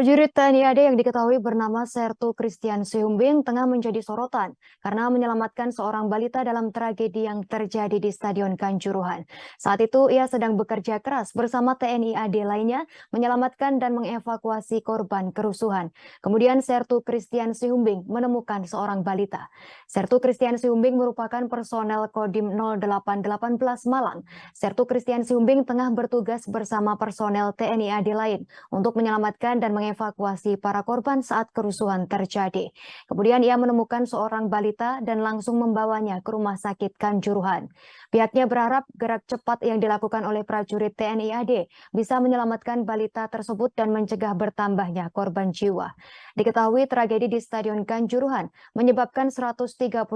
Prajurit TNI AD yang diketahui bernama Sertu Christian Sihombing tengah menjadi sorotan karena menyelamatkan seorang balita dalam tragedi yang terjadi di Stadion Kanjuruhan. Saat itu ia sedang bekerja keras bersama TNI AD lainnya menyelamatkan dan mengevakuasi korban kerusuhan. Kemudian Sertu Christian Sihombing menemukan seorang balita. Sertu Christian Sihombing merupakan personel Kodim 0818 Malang. Sertu Christian Sihombing tengah bertugas bersama personel TNI AD lain untuk menyelamatkan dan mengevakuasi para korban saat kerusuhan terjadi. Kemudian ia menemukan seorang balita dan langsung membawanya ke rumah sakit Kanjuruhan. Pihaknya berharap gerak cepat yang dilakukan oleh prajurit TNI AD bisa menyelamatkan balita tersebut dan mencegah bertambahnya korban jiwa. Diketahui tragedi di Stadion Kanjuruhan menyebabkan 131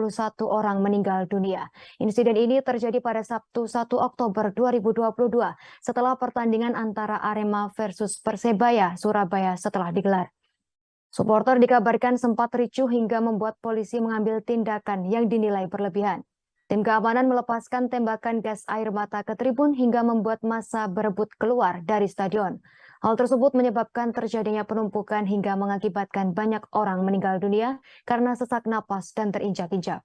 orang meninggal dunia. Insiden ini terjadi pada Sabtu 1 Oktober 2022 setelah pertandingan antara Arema versus Persebaya Surabaya setelah digelar. Supporter dikabarkan sempat ricuh hingga membuat polisi mengambil tindakan yang dinilai berlebihan. Tim keamanan melepaskan tembakan gas air mata ke tribun hingga membuat massa berebut keluar dari stadion. Hal tersebut menyebabkan terjadinya penumpukan hingga mengakibatkan banyak orang meninggal dunia karena sesak napas dan terinjak-injak.